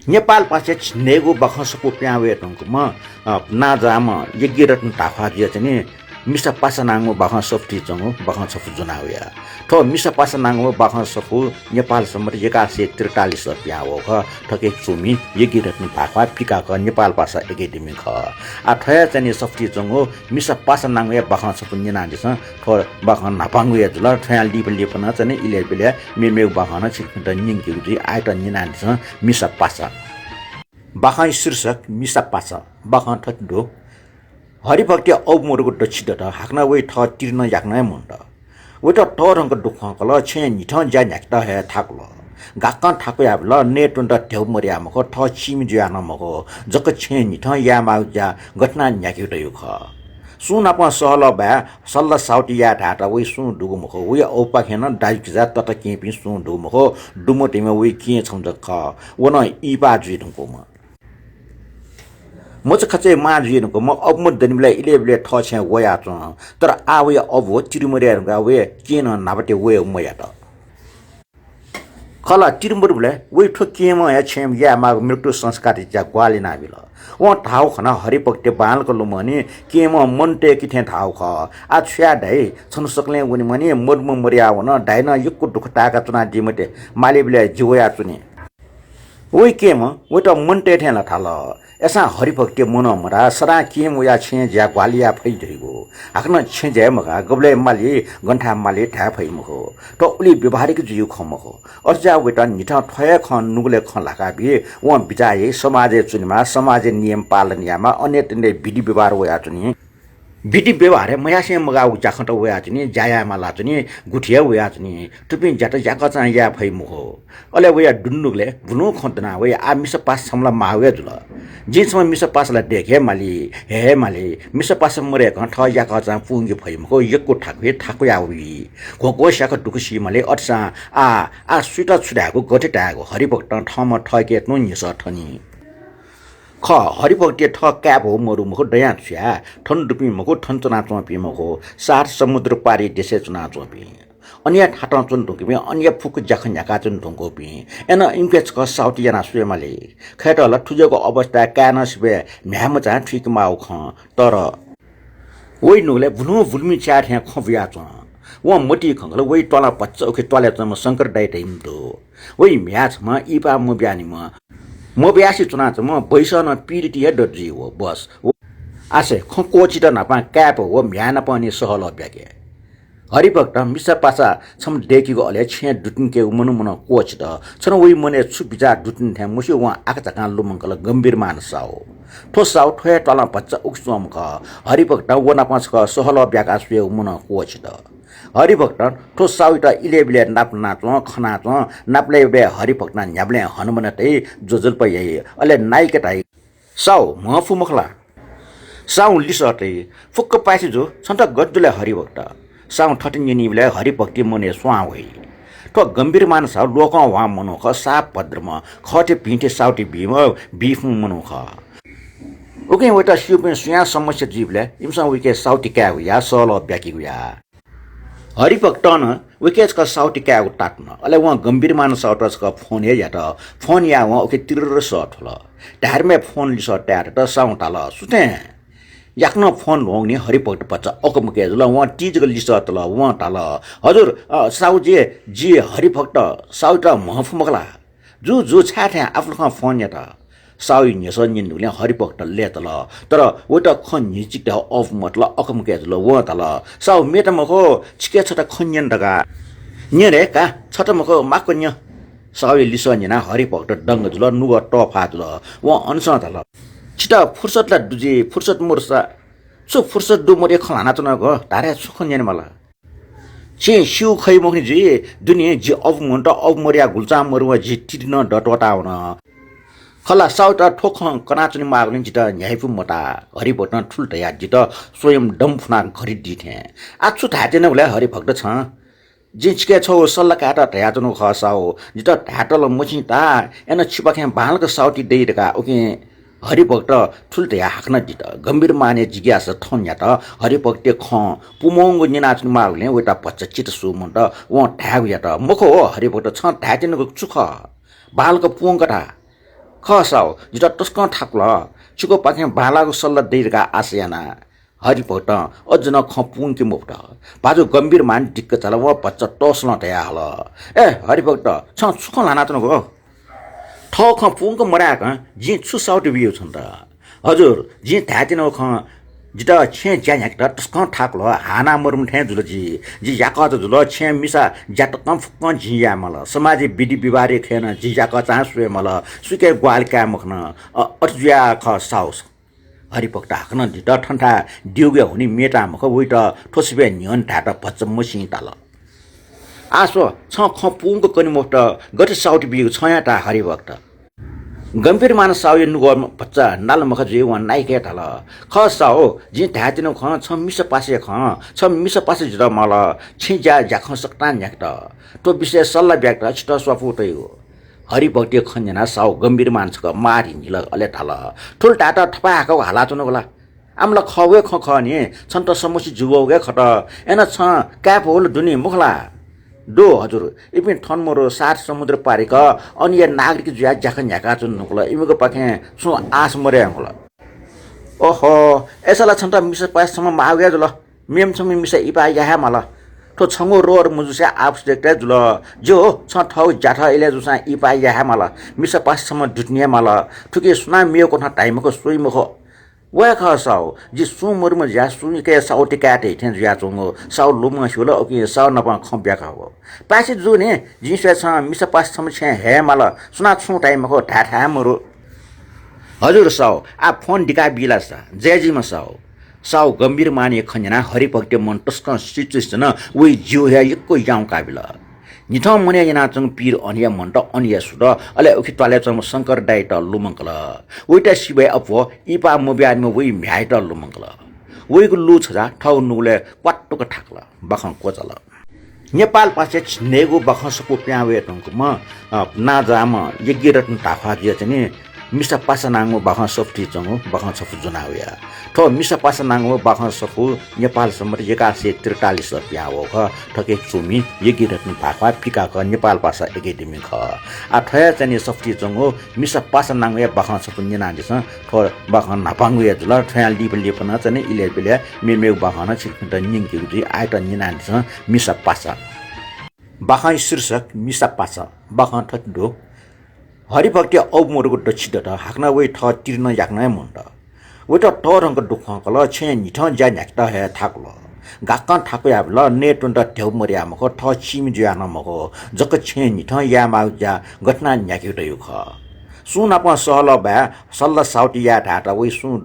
नेपाल पासे छिन्नेगो बखसको प्यावे टंकमा ना जाम यज्ञ रत्न ताफा दिया चाहिँ मिसा पासनाङो बाखा सफ्टी जंगो बाखा सफु जुनाउया थो मिसा पासनाङो बाखा सफु नेपाल सम्म 1143 रुपैयाँ हो ख ठके चुमी यज्ञ रत्न ताफा पिका क नेपाल भाषा एकेडेमी ख आ थया चाहिँ सफ्टी जंगो मिसा पासनाङो बाखा सफु निनादिस थो बाखा नापाङुया जुल थया लिपन चाहिँ इलेबिले मेमे बाखा न छिकट निङकिउजी आइट निनादिस मिसा पासा बाखा शीर्षक मिसा पासा बाखा ठट्डो हरिभक्ति औमुरको डचिदट हाक्ना वे ठ तिर्न याक्ना मुन्ड वे त टरंग दुख कल छे निठ जा न्याक्ता हे थाकलो गाक्का थाको याबल नेटुन्ड ढेउ मरिया मको ठ छिम ज्यान मको जक छे निठ या माउजा घटना न्याक्युट युख सुन आप सहल बा सल्ला साउटी या ढाटा वे सु दुगु मको वे औपा खेन डाइकिजा तत केपि सु दुगु मको दुमोटिमा वे के छौं जक वन इपा जुइदुको म म चाहिँ खचे माजिएको म अब म दनिबले इलेबले ठछ्या वया छ तर आवे अब हो तिरुमरिया वे केन नाबटे वे मया त खला तिरुमरुले वे ठोकिएम या छेम या मा मृत्यु संस्कार जा ग्वाली नाबिल व ठाउ खना हरिपक्ते बालको लुमनी केम मनटे किथे ठाउ ख आ छ्या ढै छन सकले उनी मनी मर्म मरिया वन ढाइन युक्को दुखटाका चुना दिमटे मालिबले जिवया चुने वे केम वे त मनटे ठेला थाल ऐसा हरिभक्ति मनमरा सरा केम या छे ज्या ग्वालिया फै जइगो हाक्न छे ज्या मगा गबले माली गन्ठा माली ठा फै मखो त उली व्यवहारिक जिउ खमखो अर्जा वेटा निठा ठय ख नुगले ख लाका बि व बिचाए समाज चुनिमा समाज नियम पालनियामा अन्य तिनै विधि व्यवहार वया चुनि विधि व्यवहार मयासे मगा उचाखट वया चुनि जाया माला चुनि गुठिया वया चुनि टुपिन जात जाका चा या फै मखो अले वया डुन्नुगले बुनु खतना वे आ मिस पास समला मावे जुल जिसम मिस पासला देखे माली हे माली मिस पास मरे क ठ याका चा पुंगी फै मखो यक्को ठाकवे ठाकु यावी कोको शाक टुकुसी माले अट्सा आ सुटा छुडाको गठेटाको हरिभक्त ठम ठके नु निस ठनी ख हरिभक्ति ठ क्याप हो मरु मखो डया छ्या ठन डुपी मखो ठनचना चोपी मखो सार समुद्र पारी देशे चुना चोपी अन्य ठाटा चुन ढुकबे अन्य फुक जखन याका चुन ढुकोपी एन इम्पेच क साउटी जना सुयमाले खैटल ठुजको अवस्था कानसबे म्यामचा ठीक माउ ख तर ओइ नुले भुनु भुल्मी चार ह्या खबिया च व मोटी खंगल ओइ टला पच्च ओखे टले चम शंकर डाइ टाइम दो ओइ म्याच म इपा म ब्यानी म ब्यासी चुना च म बैसन पीरिटी हेड जी हो बस आसे ख कोचित नपा क्याप हो म्यान पनि सहल ब्याके हरिभक्त मिसा पासा छम डेकीको अले छे दुटिन के मनु मन कोच द छन ओइ मने छु बिजा दुटिन थे मुसि व आका चका लुमंकल गम्भीर मानसाओ ठो साउ ठे टला बच्चा उक्सम क हरिभक्त वना पाँच क सहल ब्याका सुए मन कोच द हरिभक्त ठो साउटा इलेबिले नाप नाच खना च नापले बे हरिभक्त न्याबले हनुमनतै जोजल पय अले नाइकेटाइ साउ मफु मखला साउ लिसटै फुक्क पासी जो छन्त गद्दुले हरिभक्त साउ ठटिन निबले हरिभक्ति मने स्वा होइ तो गम्भीर मानस लोक वा मनोख साप भद्रम खटे पिन्टे साउटी भीम बीफ मनोख ओके वटा सिउपे सुया समस्या जीवले इमसा विके साउटी क्या हुया सल ब्याकी हुया हरिभक्त न विकेज का साउटी क्या टाक्न अले वा गम्भीर मानस अटस का फोन हे यात फोन या वा ओके तिरर सट होला धारमे फोन लिस ट्यार त साउटाल सुते याक्न फोन होंगनी हरिभक्त पच्चा अकमुके जुल व टीजको लिस तल व टाल हजुर साउ जे हरिभक्त साउटा महफु मगला जु छाथे आफ्नो फोन यात साउ निस निनुले हरिभक्त ले तल तर वटा खन निचिक अफ मतल अकमुके जुल व तल साउ मेटमको छिके छटा खन्यन दगा न्यरे का छटमको माको न्य साउ लिस निना हरिभक्त डंग जुल नुग टफा जुल व अनस तल छिटा फुर्सतला दुजे फुर्सत मोर्सा सो फुर्सत दु मरे खलाना त नग तारे सुखन याने मला छे शिउ खै मखनि जे दुनिया जे अव मन्ट अव मरिया गुल्चा मरुवा जे तिदिन डटवटा हुन खला साउटा ठोख कनाचनि मागलिन जित न्यायपु मटा हरिभक्त ठुल्ट या जित स्वयं डम्फुना घरि दिथे आछु थाते न उले हरिभक्त छ जिचके छौ सल्ला काटा ढ्याजनु खसाओ जित ढाटल मचिता एन छिपाखे बालको साउटी देइरका ओके हरिभक्त ठुल्टे हाक्न दित गम्भीर माने जिज्ञासा ठन्या त हरिभक्त ख पुमंग निनाच्नु मागले वेटा पच्चा चित सुमन्ट व ढ्याग या त मखो हरिभक्त छ ढ्याजनको चुख बालको पुंगटा खसाउ जिता टस्क ठाकुला चिको पाखे भालाको सल्लाह दैरका आसियाना हरिभक्त अझ न खपुङ कि मोक्ट बाजु गम्भीर मान डिक्क चला व बच्चा टोस्न तया हल ए हरिभक्त छ सुख लाना त नको ठ खपुङको मराक जी छु साउट बियो छन् त हजुर जी थातिन ख जिता छे ज्या याक टस्क ठाकुल हाना मरुम ठे जुल जी याक त जुल छे मिसा ज्याट कम फुक जिया मल समाजि विधि विवारे खेन जी याक चाह सुए मल सुके ग्वाल का मखन अज्या ख साउस हरिभक्त हाक्न दिट ठन्ठा डिउगे हुनी मेटा मख उइट ठोसिबे न्यन ढाटा भच्चम सिङ ताल आसो छ खपुङको कनि मोट गति साउट बियो छयाटा हरिभक्त गम्भीर मानस साउ नुगो बच्चा नाल मख जे वन नाइके थाल ख साउ जे धातिन ख छ मिस पासे ख छ मिस पासे ज मल छिजा ज्या ख सक्तान याक्ट तो विषय सल्ला व्याक्ट छिट स्वफु तयो हरिभक्ति खन्जना साउ गम्भीर मान्छको मारि निल अले थाल ठुल टाटा ठपाको हाला चुनगला आमला खवे ख ख नि छन्त समोसी जुवौगे खट एन छ क्याप होल दुनी मुखला दो हजुर इपिन ठनमरो सात समुद्र पारेका अन्य नागरिक जुया जाखन याका चुन नुकला इमको पाखे सु आस मरे होला ओहो एसला छन्त मिस पास सम मागे जुल मेम सम मिस इपा या मला तो छंगो रोर मुजुसे आप्स देखते जुल जो छ ठौ जाठा इले जुसा इपा या मला मिस पास सम दुनिया मला ठुके सुना मियो कोठा टाइमको सोइ मखो वे खासाउ जी सुमरुम ज्या सुनि के साउटी काटे थेन ज्या चंगो साउ लुम छुल ओके साउ नपा खब्या खाओ पासे जुने जिसे छ मिस पास सम छे हे मला सुना छु टाइम को ठाठा मरु हजुर साउ आ फोन डिका बिलासा जेजी म साउ गम्भीर माने खन्जना हरिभक्त मन टस्क सिचुएसन वे जिउ हे यको याउ काबिला निथ मने yana चंग पीर अनिया मन त अनिया सुद अले उखि टले चंग शंकर डाइट लुमंकला उइटा सिबे अपो इपा मोब्यान म वे म्याइट लुमंकला वेको लु छजा ठौ नुले पट्टुक ठाकला बखं कोचला नेपाल पासे नेगो बखं सको प्यावे तंक म ना जाम यज्ञ रत्न ताफा जे चाहिँ मिसा पासनाङो बखं सफ्टी चंगो बखं सफु जुनावया ठो मिसा पासनाङो बखं सफु नेपाल सम्मत 1143 प्यावो ख ठके सुमी यज्ञ रत्न ताफा फिका क नेपाल भाषा एकेडेमी ख आ ठया चाहिँ सफ्टी चंगो मिसा पासनाङो बखं सफु निना दिस ठो बखं नापाङु या जुल ठया लिबले पनि चाहिँ इले बेले मेमे बखं छिकट निङकि उजी आइट निना दिस मिसा पासा बखं शीर्षक मिसा पासा बखं ठक्दो हरिभक्ति औमोरको दक्षिण हाक्न वे ठ तिर्न याक्न मुन्ड वे त टरंग दुख कल छे निठ ज्या न्याक्ट हे थाकल गाक्क ठाको याबल नेट त ढेउ मरिया मख ठ छिम ज्या न मख जक छे निठ या मा ज्या घटना न्याक्यो त युख सुन आप सहल बा सल्ला साउटी या ढाटा वे सु